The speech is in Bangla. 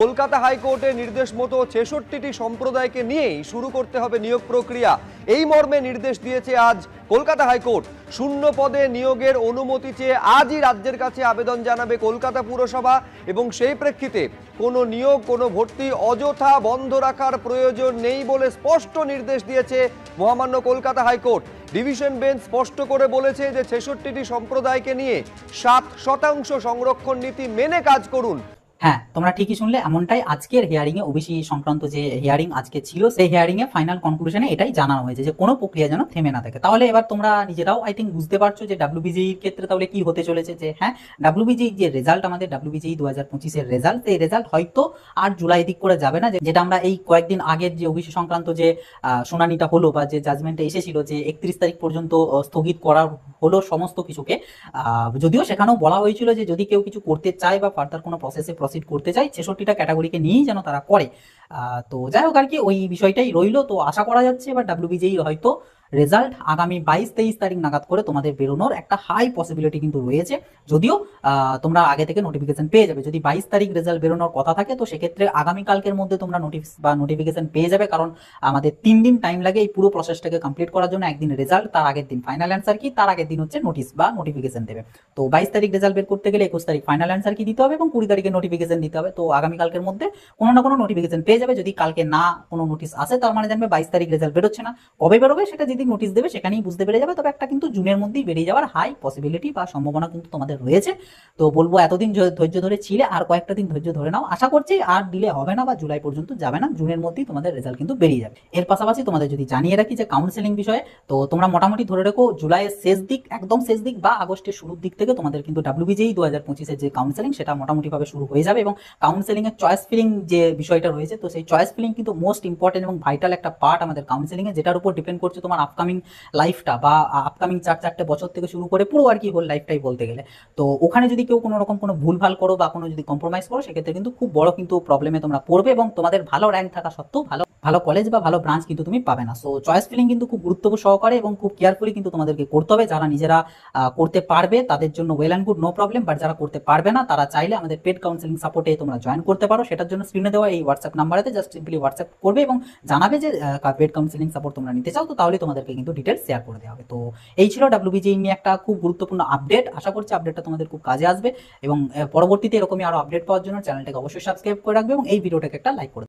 কলকাতা হাইকোর্টের নির্দেশ মতো ৬৬টি সম্প্রদায়কে নিয়েই শুরু করতে হবে নিয়োগ প্রক্রিয়া। এই মর্মে নির্দেশ দিয়েছে আজ কলকাতা হাইকোর্ট। শূন্য পদে নিয়োগের অনুমতি চেয়ে আজই রাজ্যের কাছে আবেদন জানাবে কলকাতা পুরসভা এবং সেই প্রেক্ষিতে কোনো নিয়োগ, কোনো ভর্তি অযথা বন্ধ রাখার প্রয়োজন নেই বলে স্পষ্ট নির্দেশ দিয়েছে মহামান্য কলকাতা হাইকোর্ট। ডিভিশন বেঞ্চ স্পষ্ট করে বলেছে যে ৬৬টি সম্প্রদায়কে নিয়ে ৭% সংরক্ষণ নীতি মেনে কাজ করুন। হ্যাঁ, তোমরা ঠিকই শুনলে, এমনটাই আজকের হিয়ারিং এ ওবিসি সংক্রান্ত যে হিয়ারিং আজকে ছিল সেই হিয়ারিং এ ফাইনাল কনক্লুশনে এটাই জানানো হয়েছে যে কোনো প্রক্রিয়া যেন থেমে না থাকে। তাহলে এবার তোমরা নিজেরাও আই থিঙ্ক বুঝতে পারছো যে ডাব্লিউবিজিই এর ক্ষেত্রে তাহলে কি হতে চলেছে। যে হ্যাঁ, ডাব্লিউবিজিই যে রেজাল্ট, আমাদের ডাব্লিউবিজিই 2025 এর রেজাল্ট, এই রেজাল্ট হয়তো আর জুলাই দিক করে যাবে না, যেটা আমরা এই কয়েকদিন আগের যে ওবিসি সংক্রান্ত যে শুনানিটা হলো বা যে জাজমেন্টে এসেছিল যে 31 তারিখ পর্যন্ত স্থগিত করা হলো সমস্ত কিছুকে। যদিও সেখানেও বলা হয়েছিল যে যদি কেউ কিছু করতে চায় বা ফার্দার কোনো প্রসেসে প্রসিড করতে চায় ৬৬টা ক্যাটাগরিকে নিয়েই যেন তারা করে। তো যাই হোক আর কি, ওই বিষয়টাই রইলো। তো আশা করা যাচ্ছে এবার ডাব্লিউবিজিই হয়তো রেজাল্ট আগামী 22-23 তারিখ নাগাদ করে তোমাদের বেরোনোর একটা হাই পসিবিলিটি কিন্তু রয়েছে। যদিও তোমরা আগে থেকে নোটিফিকেশন পেয়ে যাবে। যদি 22 তারিখ রেজাল্ট বেরোনোর কথা থাকে তো সেক্ষেত্রে আগামীকালকের মধ্যে তোমরা নোটিফিকেশন পেয়ে যাবে, কারণ আমাদের 3 দিন টাইম লাগে এই পুরো প্রসেসটাকে কমপ্লিট করার জন্য। একদিন রেজাল্ট, তার আগের দিন ফাইনাল অ্যান্সার কি, তার আগের দিন হচ্ছে নোটিশ বা নোটিফিকেশন দেবে। তো 22 তারিখ রেজাল্ট বের করতে গেলে 21 তারিখ ফাইনাল অ্যান্সার কি দিতে হবে এবং 20 তারিখে নোটিফিকেশন দিতে হবে। তো আগামীকালকের মধ্যে কোনো না কোনো নোটিফিকেশন পেয়ে যাবে। যদি কালকে না কোনো নোটিশ আসে তার মানে জানবে 22 তারিখ রেজাল্ট বেরোচ্ছে না। কবে বেরোবে সেটা যেদিন নোটিশ দেবে সেখানেই বুঝতে পেরে যাবে। তবে একটা কিন্তু জুনের মধ্যেই বেরিয়ে যাওয়ার হাই পসিবিলিটি বা সম্ভাবনা কিন্তু তোমাদের রয়েছে। তো বলবো এতদিন ধৈর্য ধরে ছিলে আর কয়েকটা দিন ধৈর্য ধরে নাও। আশা করছি আর ডিলে হবে না বা জুলাই পর্যন্ত যাবে না, জুনের মধ্যেই তোমাদের রেজাল্ট কিন্তু বেরিয়ে যাবে। এর পাশাপাশি তোমাদের যদি জানিয়ে রাখি যে কাউন্সেলিং বিষয়ে, তো তোমরা মোটামুটি ধরে রেখো জুলাইয়ের শেষ দিক, একদম শেষ দিক বা আগস্টের শুরুর দিক থেকে তোমাদের কিন্তু ডাব্লিউবিজিই 2025 এর যে কাউন্সেলিং সেটা মোটামুটি ভাবে শুরু হয়ে যাবে। এবং কাউন্সেলিং এর চয়েস ফিলিং যে বিষয়টা রয়েছে, তো সেই চয়েস ফিলিং কিন্তু মোস্ট ইম্পর্টেন্ট এবং ভাইটাল একটা পার্ট আমাদের কাউন্সেলিং এ, যেটার উপর ডিপেন্ড করছে তোমার আপকামিং লাইফটা বা আপকামিং 4-4টে বছর থেকে শুরু করে পুরো আর কি হোল লাইফটাই বলতে গেলে। তো ওখানে যদি কেউ কোনো রকম কোনো ভুলভাল করো বা কোনো যদি কম্প্রোমাইজ করো সেক্ষেত্রে কিন্তু খুব বড় কিন্তু প্রবলেমে তোমরা পড়বে এবং তোমাদের ভালো র্যাঙ্ক থাকা সত্ত্বেও ভালো কলেজ বা ভালো ব্রাঞ্চ কিন্তু তুমি পাবে না। সো চয়েস ফিলিং কিন্তু খুব গুরুত্ব সহকারে এবং খুব কেয়ারফুলি কিন্তু তোমাদেরকে করতে হবে। যারা নিজেরা করতে পারবে তাদের জন্য well and good, no problem. But যারা করতে পারবে না তারা চাইলে আমাদের পেড কাউন্সেলিং সাপোর্টে তোমরা জয়েন করতে পারো। সেটার জন্য স্ক্রিনে দেওয়া এই হোয়াটসঅ্যাপ নাম্বারেতে জাস্ট সিম্পলি হোয়াটসঅ্যাপ করবে এবং জানাবে যে পেড কাউন্সেলিং সাপোর্ট তোমরা নিতে চাও। তো তাহলে তোমাদেরকে কিন্তু ডিটেলস শেয়ার করে দেওয়া হবে। তো এই ছিল ডাব্লিউবিজিই নিয়ে একটা খুব গুরুত্বপূর্ণ আপডেট। আশা করছি আপডেটটা তোমাদের খুব কাজে আসবে এবং পরবর্তীতে এরকমই আরো আপডেট পাওয়ার জন্য চ্যানেলটাকে অবশ্যই সাবস্ক্রাইব করে রাখবে এবং এই ভিডিওটাকে একটা লাইক করে